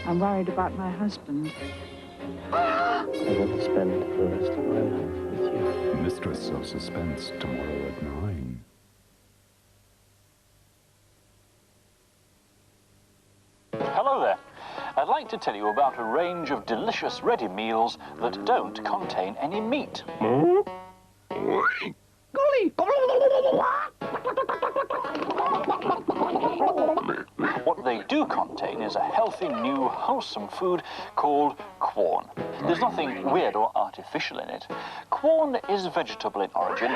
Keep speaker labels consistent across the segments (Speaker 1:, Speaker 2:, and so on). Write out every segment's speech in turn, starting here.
Speaker 1: I'm worried about my husband.
Speaker 2: I want to spend the rest of my life with you.
Speaker 3: Mistress of Suspense, tomorrow at 9.
Speaker 4: Hello there. I'd like to tell you about a range of delicious ready meals that don't contain any meat. What they do contain is a healthy, new, wholesome food called Quorn. There's nothing weird or artificial in it. Quorn is vegetable in origin,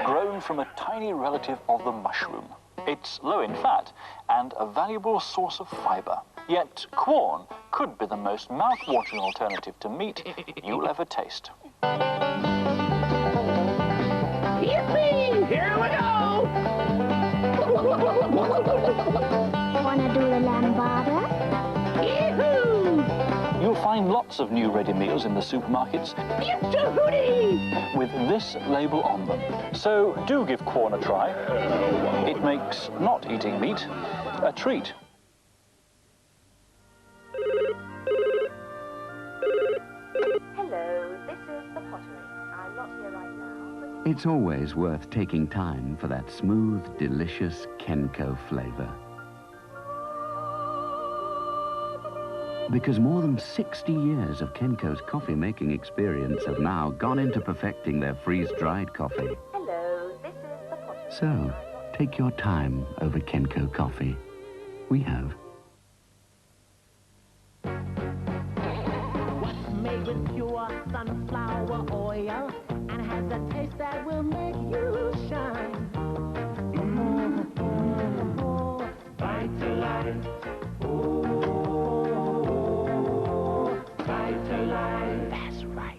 Speaker 4: grown from a tiny relative of the mushroom. It's low in fat and a valuable source of fibre. Yet Quorn could be the most mouth-watering alternative to meat you'll ever taste.
Speaker 5: Yippee! Here we go!
Speaker 6: Wanna do a lambada?
Speaker 5: Yee-hoo!
Speaker 4: You'll find lots of new ready meals in the supermarkets
Speaker 5: It's a hootie!
Speaker 4: with this label on them. So do give Quorn a try. It makes not eating meat a treat.
Speaker 7: Hello, this is the pottery. I'm not here right now, but...
Speaker 8: It's always worth taking time for that smooth, delicious Kenco flavor. Because more than 60 years of Kenco's coffee-making experience have now gone into perfecting their freeze-dried coffee.
Speaker 7: Hello, this is the pottery.
Speaker 8: So, take your time over Kenco coffee. We have.
Speaker 5: What's made with pure sunflower oil and has a taste that will make you shine. Vitalite. Vitalite. That's right.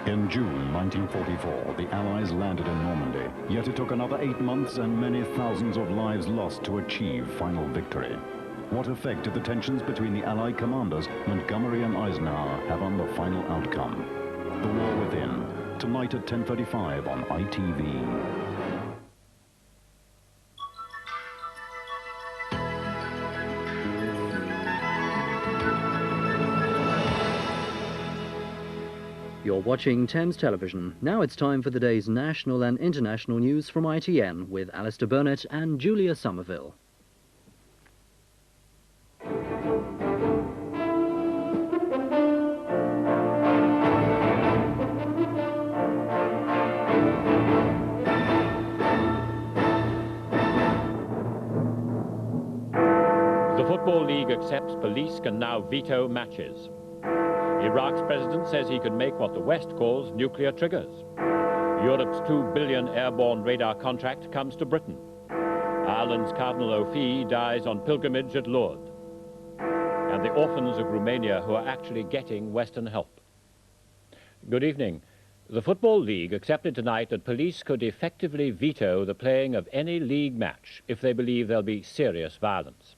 Speaker 3: In June 1944, the Allies landed in Normandy, yet it took another 8 months and many thousands of lives lost to achieve final victory. What effect did the tensions between the Allied commanders, Montgomery and Eisenhower, have on the final outcome? The War Within, tonight at 10:35 on ITV.
Speaker 9: You're watching Thames Television. Now it's time for the day's national and international news from ITN with Alistair Burnett and Julia Somerville.
Speaker 10: The Football League accepts police can now veto matches. Iraq's president says he can make what the West calls nuclear triggers. Europe's $2 billion airborne radar contract comes to Britain. Ireland's Cardinal O'Fee dies on pilgrimage at Lourdes. And the orphans of Romania who are actually getting Western help. Good evening. The Football League accepted tonight that police could effectively veto the playing of any league match if they believe there'll be serious violence.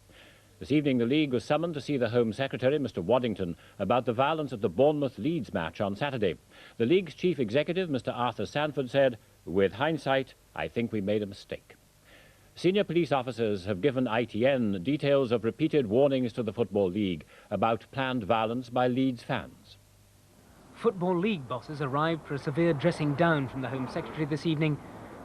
Speaker 10: This evening, the League was summoned to see the Home Secretary, Mr. Waddington, about the violence at the Bournemouth-Leeds match on Saturday. The League's chief executive, Mr. Arthur Sanford, said, "With hindsight, I think we made a mistake." Senior police officers have given ITN details of repeated warnings to the Football League about planned violence by Leeds fans.
Speaker 11: Football League bosses arrived for a severe dressing down from the Home Secretary this evening,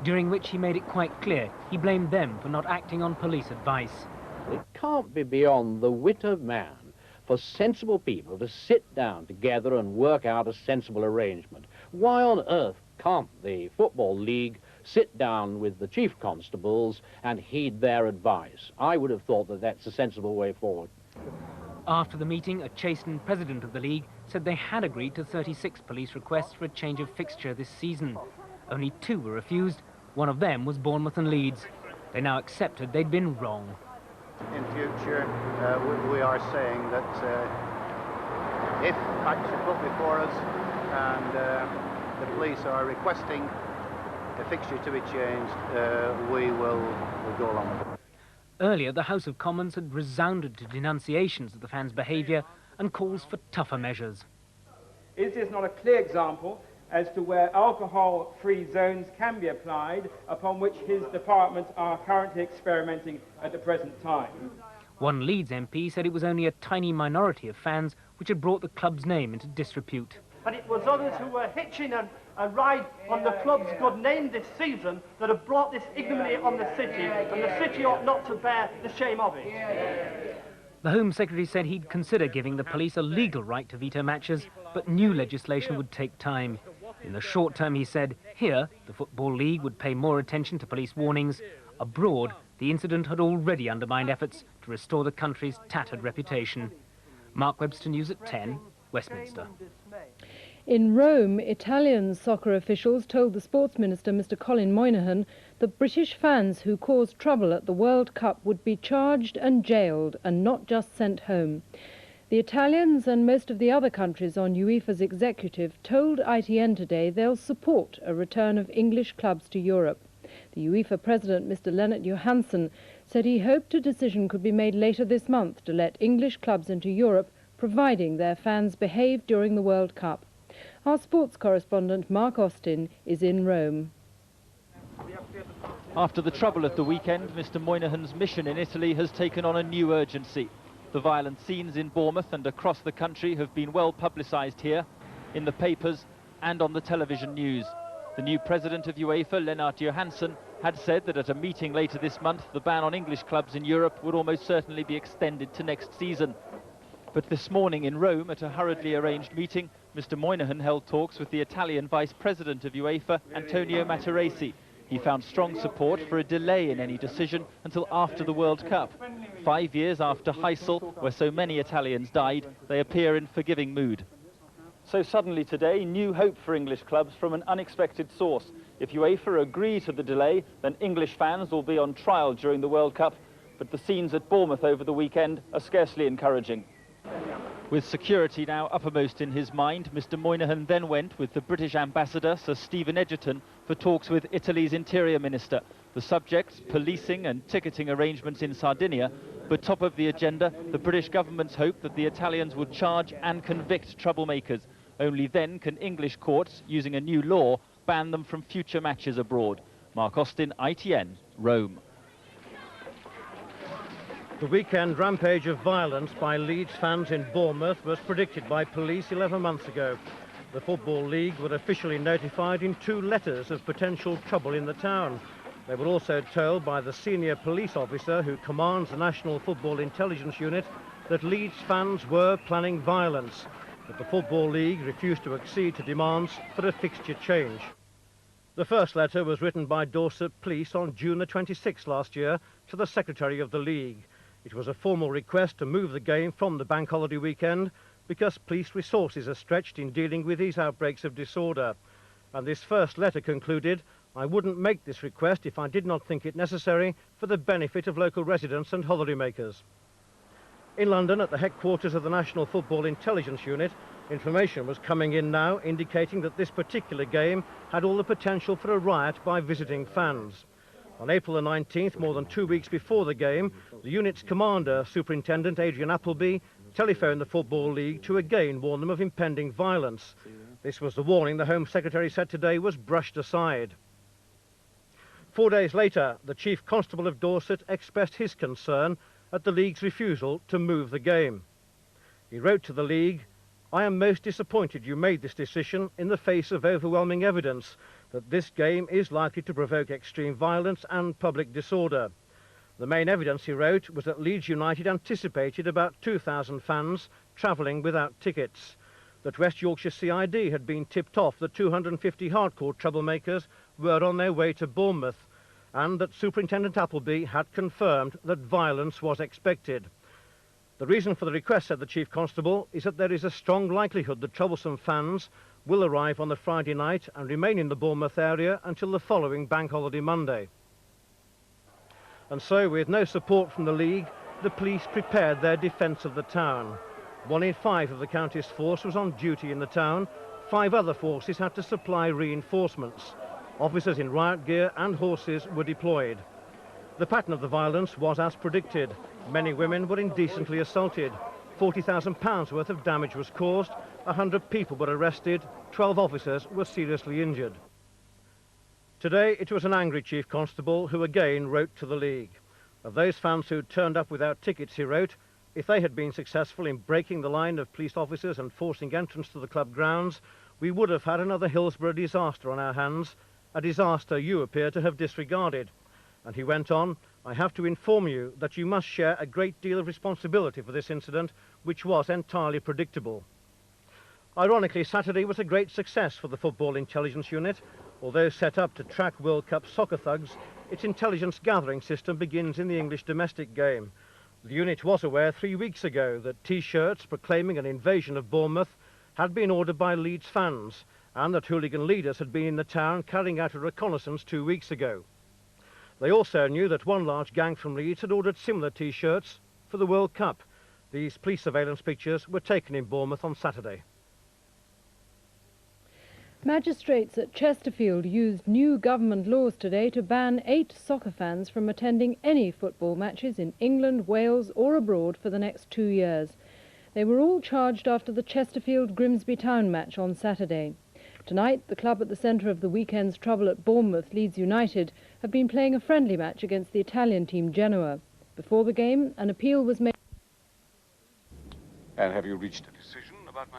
Speaker 11: during which he made it quite clear he blamed them for not acting on police advice.
Speaker 12: It can't be beyond the wit of man for sensible people to sit down together and work out a sensible arrangement. Why on earth can't the Football League sit down with the chief constables and heed their advice? I would have thought that that's a sensible way forward.
Speaker 11: After the meeting, a chastened president of the league said they had agreed to 36 police requests for a change of fixture this season. Only 2 were refused. One of them was Bournemouth and Leeds. They now accepted they'd been wrong.
Speaker 13: In future, we are saying that if facts are put before us and the police are requesting a fixture to be changed, we'll go along with it.
Speaker 11: Earlier, the House of Commons had resounded to denunciations of the fans' behaviour and calls for tougher measures.
Speaker 14: Is this not a clear example as to where alcohol-free zones can be applied, upon which his departments are currently experimenting at the present time?
Speaker 11: One Leeds MP said it was only a tiny minority of fans which had brought the club's name into disrepute.
Speaker 15: But it was others who were hitching a ride on the club's good name this season that have brought this ignominy on the city, and the city ought not to bear the shame of it.
Speaker 11: The Home Secretary said he'd consider giving the police a legal right to veto matches, but new legislation would take time. In the short term, he said, here, the Football League would pay more attention to police warnings. Abroad, the incident had already undermined efforts to restore the country's tattered reputation. Mark Webster, News at 10, Westminster.
Speaker 16: In Rome, Italian soccer officials told the Sports Minister, Mr. Colin Moynihan, that British fans who caused trouble at the World Cup would be charged and jailed and not just sent home. The Italians and most of the other countries on UEFA's executive told ITN today they'll support a return of English clubs to Europe. The UEFA president, Mr. Lennart Johansson, said he hoped a decision could be made later this month to let English clubs into Europe, providing their fans behave during the World Cup. Our sports correspondent, Mark Austin, is in Rome.
Speaker 17: After the trouble of the weekend, Mr. Moynihan's mission in Italy has taken on a new urgency. The violent scenes in Bournemouth and across the country have been well publicised here, in the papers and on the television news. The new president of UEFA, Lennart Johansson, had said that at a meeting later this month, the ban on English clubs in Europe would almost certainly be extended to next season. But this morning in Rome, at a hurriedly arranged meeting, Mr. Moynihan held talks with the Italian vice president of UEFA, Antonio Mataresi. He found strong support for a delay in any decision until after the World Cup. 5 years after Heysel, where so many Italians died, they appear in forgiving mood. So suddenly today, new hope for English clubs from an unexpected source. If UEFA agree to the delay, then English fans will be on trial during the World Cup. But the scenes at Bournemouth over the weekend are scarcely encouraging. With security now uppermost in his mind, Mr. Moynihan then went with the British ambassador, Sir Stephen Egerton, for talks with Italy's Interior Minister. The subjects, policing and ticketing arrangements in Sardinia, but top of the agenda, the British government's hope that the Italians would charge and convict troublemakers. Only then can English courts, using a new law, ban them from future matches abroad. Mark Austin, ITN, Rome.
Speaker 18: The weekend rampage of violence by Leeds fans in Bournemouth was predicted by police 11 months ago. The Football League were officially notified in 2 letters of potential trouble in the town. They were also told by the senior police officer who commands the National Football Intelligence Unit that Leeds fans were planning violence, but the Football League refused to accede to demands for a fixture change. The first letter was written by Dorset Police on June the 26th last year to the Secretary of the League. It was a formal request to move the game from the bank holiday weekend because police resources are stretched in dealing with these outbreaks of disorder. And this first letter concluded, I wouldn't make this request if I did not think it necessary for the benefit of local residents and holidaymakers. In London, at the headquarters of the National Football Intelligence Unit, information was coming in now indicating that this particular game had all the potential for a riot by visiting fans. On April the 19th, more than 2 weeks before the game, the unit's commander, Superintendent Adrian Appleby, telephoned the Football League to again warn them of impending violence. This was the warning the Home Secretary said today was brushed aside. 4 days later, the Chief Constable of Dorset expressed his concern at the League's refusal to move the game. He wrote to the League, I am most disappointed you made this decision in the face of overwhelming evidence that this game is likely to provoke extreme violence and public disorder. The main evidence, he wrote, was that Leeds United anticipated about 2,000 fans travelling without tickets, that West Yorkshire CID had been tipped off that 250 hardcore troublemakers were on their way to Bournemouth, and that Superintendent Appleby had confirmed that violence was expected. The reason for the request, said the Chief Constable, is that there is a strong likelihood that troublesome fans will arrive on the Friday night and remain in the Bournemouth area until the following Bank Holiday Monday. And so, with no support from the league, the police prepared their defence of the town. 1 in 5 of the county's force was on duty in the town. 5 other forces had to supply reinforcements. Officers in riot gear and horses were deployed. The pattern of the violence was as predicted. Many women were indecently assaulted. £40,000 worth of damage was caused. 100 people were arrested. 12 officers were seriously injured. Today it was an angry Chief Constable who again wrote to the league. Of those fans who turned up without tickets, he wrote, if they had been successful in breaking the line of police officers and forcing entrance to the club grounds, we would have had another Hillsborough disaster on our hands, a disaster you appear to have disregarded. And he went on, I have to inform you that you must share a great deal of responsibility for this incident, which was entirely predictable. Ironically, Saturday was a great success for the Football Intelligence Unit. Although set up to track World Cup soccer thugs, its intelligence gathering system begins in the English domestic game. The unit was aware 3 weeks ago that T-shirts proclaiming an invasion of Bournemouth had been ordered by Leeds fans, and that hooligan leaders had been in the town carrying out a reconnaissance 2 weeks ago. They also knew that one large gang from Leeds had ordered similar T-shirts for the World Cup. These police surveillance pictures were taken in Bournemouth on Saturday.
Speaker 16: Magistrates at Chesterfield used new government laws today to ban 8 soccer fans from attending any football matches in England, Wales or abroad for the next 2 years. They were all charged after the Chesterfield-Grimsby Town match on Saturday. Tonight, the club at the centre of the weekend's trouble at Bournemouth, Leeds United, have been playing a friendly match against the Italian team Genoa. Before the game, an appeal was made.
Speaker 19: And have you reached a decision about my...